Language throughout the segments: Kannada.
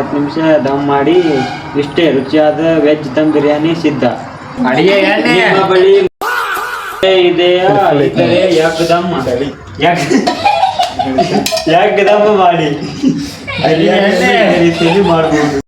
40 ನಿಮಿಷ ದಮ್ ಮಾಡಿ ಇಷ್ಟೇ ರುಚಿಯಾದ ವೆಜ್ ದಮ್ ಬಿರಿಯಾನಿ ಸಿದ್ಧ. ಅಡಿಗೆ ಎಣ್ಣೆ ನಿಮ್ಮ ಬಳಿ ಇದೆಯಾ? ಇದ್ದರೆ ಯಗ್ದಮ್ ಮಾಡಿ ರೀತಿಯಲ್ಲಿ ಮಾಡಬಹುದು.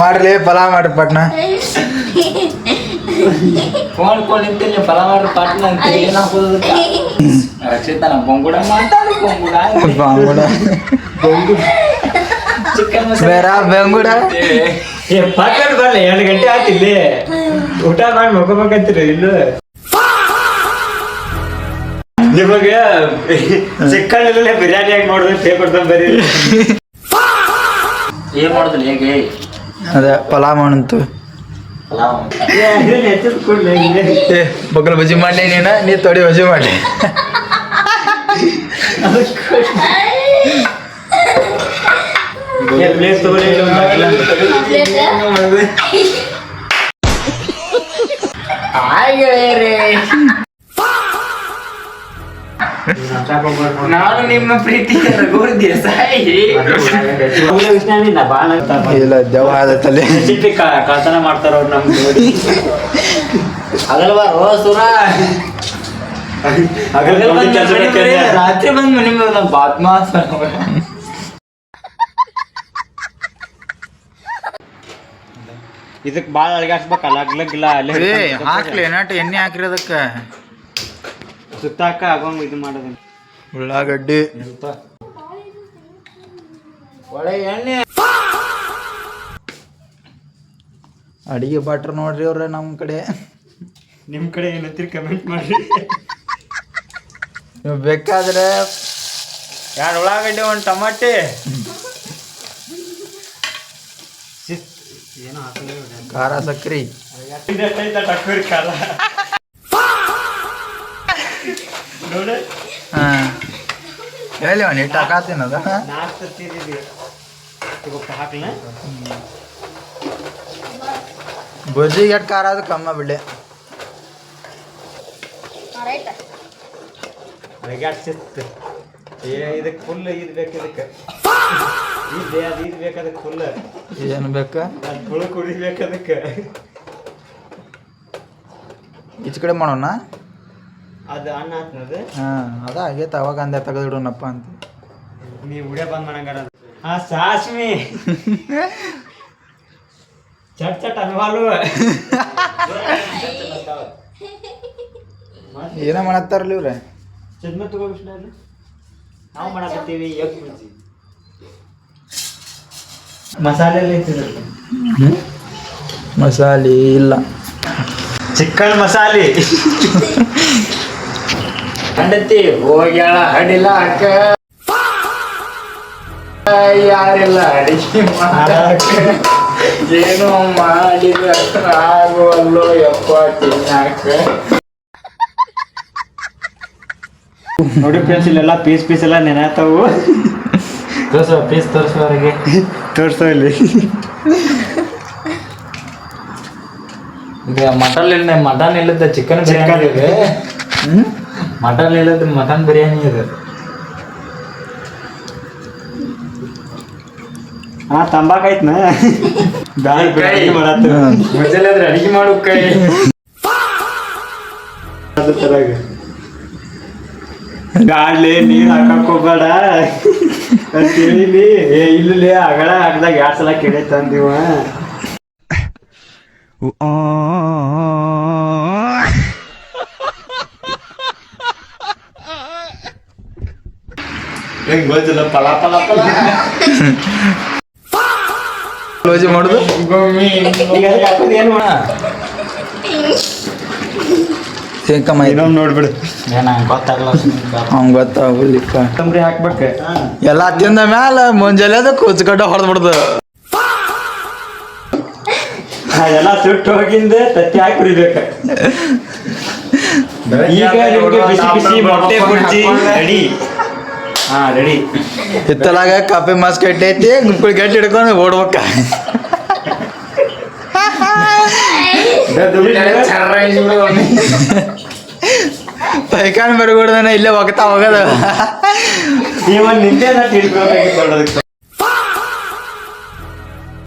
ಮಾಡ್ರಿ ಪಲಾವ್ ಮಾಡ್ರಿ ಪಟ್ನ ಫೋನ್ ನಿಂತೀನಿ ಪಲಾವ್ ಮಾಡ್ರಿ ಪಟ್ನ ಅಂತ ಏನ್ ಹಾಕೋದ ರಕ್ಷಿತಾನ ಬೊಂಗುಡ ಮಾತಾಡು ಬೊಂಗುಡ ಚಿಕನ್ ಮಸಾಲ ಬೆಂಗುಡ ಪಕ್ಕದ ಬರ್ಲಿ 2 ಗಂಟೆ ಆತಿಲ್ಲಿ ಊಟ ಮಾಡಿ ಮಕ್ಕೋಬೇಕಂತೀರಿ ಇಲ್ಲೂ ನಿಮಗೆ ಚಿಕ್ಕಣ್ಣಲ್ಲೇ ಬಿರಿಯಾನಿ ಆಗಿ ನೋಡಿದ್ರೆ ಪೇ ಕೊಡ್ತಾನೆ ಬರೀ ಏನ್ ಮಾಡುದಿಲ್ಲ ಹೇಗೆ ಅದೇ ಪಲಾವ್ ಮಾಡಂತು ಬಗ್ಲ ಬಜ್ಜಿ ಮಾಡ್ಲಿ ನೀ ತೊಡಿ ಬಜ್ಜಿ ಮಾಡ್ಲಿ ನಾನು ನಿಮ್ಮ ಪ್ರೀತಿ ಇಲ್ಲ ದೆವ್ವ ಆದತ್ತಲ್ಲಿ ಕಳ್ತನ ಮಾಡ್ತಾರ ಅವ್ರು ನಮ್ಗೆ ನೋಡಿ ಅಗಲ್ವಾ ಸುರ ರಾತ್ರಿ ಬಂದ್ ಮನೆ ಬಾತ್ಮಾಸ್ ಇದಕ್ ಬಾಳ ಅಳಗಾಡ್ಸ್ಬೇಕಲ್ಲ ಅಗ್ಲಗ್ಲ ಅಲ್ಲೇ ಹಾಕ್ಲಿ ನಾಟ್ ಎಣ್ಣೆ ಹಾಕ್ರಿ ಅದಕ್ಕೆ ಸುತ್ತಾಕ ಆಗೋಂಗ್ ಇದು ಮಾಡೋದು ಉಳ್ಳಾಗಡ್ಡಿ ಒಳ್ಳೆ ಎಣ್ಣೆ ಅಡಿಗೆ ಬಾಟ್ರ್ ನೋಡ್ರಿ ಅವ್ರ ನಮ್ಮ ಕಡೆ ನಿಮ್ ಕಡೆ ಏನಂತೀರಿ ಕಮೆಂಟ್ ಮಾಡ್ರಿ. ನೀವು ಬೇಕಾದ್ರೆ 2 ಉಳ್ಳಾಗಡ್ಡಿ 1 ಟಮಾಟೆ ಏನೋ ಖಾರ ಸಕ್ರಿ ಖಾರ ನೋಡಿ ಹಾಂ ಹೇಳಿ ಅವನು ಇಟ್ಟು ಹಾಕಾತೀನದ ಹಾಕ್ಲ ಬಜ್ಜಿಗೆ ಎಷ್ಟು ಖಾರ ಅದು ಕಮ್ಮ ಬಿಡ್ಲಿ ಅಳಗಾಡ್ಸಿತ್ತು ಇದಕ್ಕೆ ಫುಲ್ ಇದು ಬೇಕು ಇದಕ್ಕೆ ಇದು ಬೇಕು ಅದಕ್ಕೆ ಫುಲ್ ಏನು ಬೇಕಾ ಫುಲ್ ಕುಡಿಬೇಕು ಅದಕ್ಕೆ ಈಚೆ ಕಡೆ ಮಾಡೋಣ ಅದು ಅನ್ನ ಹಾಕ್ನದು ಹಾಂ ಅದ ಆಗೈತೆ ಅವಾಗ ಅಂದೆ ತೆಗೆದಿಡೋಣಪ್ಪ ಅಂತ ನೀವು ಉಡೇ ಬಂದ್ ಮಾಡಂಗಾರ ಹಾ ಸಾಸ್ಮಿ ಚಟ್ ಚಟ್ ಅನ್ವಾಲು ಏನೋ ಮಾಡತ್ತಾರಲ್ಲ ಇವ್ರೆ ಚದ್ಮ ತಗೋಬಿಷ್ಟ ನಾವು ಮಾಡಕತ್ತೀವಿ ಮಸಾಲೆ ಎಲ್ಲ ಐತಿದ್ರಲ್ಲಿ ಮಸಾಲೆ ಇಲ್ಲ ಚಿಕನ್ ಮಸಾಲೆ ಕಂಡತಿ ಹೋಗ್ಯಾಳ ಅಡಿಲ್ಲ ಅಕ್ಕ ಯಾರೆಲ್ಲ ಅಡಿಗೆ ಮಾಡಕ್ಕ ಏನೋ ಮಾಡಿದ ಆಗುವಲ್ಲೋ ಯಪ್ಪ ತಿನ್ನಾಕ ನೋಡಿ ಫ್ರೆಂಡ್ಸ್ ಇಲ್ಲೆಲ್ಲ ಪೀಸ್ ಎಲ್ಲ ನೆನತಾವು ತೋರ್ಸೋ ಪೀಸ್ ತೋರಿಸೋವರೆಗೆ ತೋರ್ಸೋ ಇಲ್ಲಿ ಮಟನ್ ಇಲ್ಲದ ಚಿಕನ್ ಬಿರಿಯಾನಿ ಇದೆ ಮಟನ್ ಇಲ್ಲದ ಮಟನ್ ಬಿರಿಯಾನಿ ಇದೆ ಹಾ ತಂಬಾಕೈತ್ನ ಮುಂಜಾನೆ ಅಡಿಗೆ ಮಾಡು ಕೈ ಗಾಡ್ಲಿ ನೀರ್ ಹಾಕಕ್ ಹೋಗ್ಬೇಡ ಅಂತೇಳಿ ಇಲ್ಲಿ ಅಗಳ ಹಾಕ್ದಾಗ 2 ಸಲ ಕೆಡೆ ತಂದಿವ ಹೆಂಗ್ ಗೊತ್ತಿಲ್ಲ ಪಲ ಪಲ ಪಲ ಕ್ಲೋಸ್ ಮಾಡುದು ಏನು ಶೇಂಕಮ್ಮ ಇನ್ನೊಂದು ನೋಡ್ಬಿಡು ಗೊತ್ತಾಗಲ್ಲ ಅವ್ನು ಗೊತ್ತಾಗಲಿಕ್ಕ ತಂಬ್ರಿ ಹಾಕ್ಬೇಕು ಎಲ್ಲ ತಿಂದ ಮ್ಯಾಲ ಮುಂಜಾನೆ ಅದು ಕುಚ್ಕಡ್ಡ ಹೊಡೆದ್ಬಿಡ್ದು ಎಲ್ಲ ಸುಟ್ಟು ಹೋಗಿಂದ ತತ್ತಿ ಹಾಕಿ ಕುಡಿಬೇಕು ಈಗ ನಿಮ್ಗೆ ಬಿಸಿ ಬಿಸಿ ಮೊಟ್ಟೆ ಬುರ್ಜಿ ರೆಡಿ. ಹಾ ರೆಡಿ. ಹಿತ್ತಲಾಗ ಕಾಫಿ ಮಾಸ್ಕ್ ಐತಿ ಗುಂಪುಳಿ ಗಟ್ಟಿ ಹಿಡ್ಕೊಂಡು ಓಡ್ಬೇಕ. ಪೈಕಾನ್ ಬರಗೂಡ್ದನ ಇಲ್ಲೇ ಹೋಗ್ತಾ ಹೋಗದ. ನೀವು ನಿಂದೆ ತಿಳ್ಕೊಬೇಕಾಗಿತ್ತು ನೋಡೋದಕ್ಕೆ.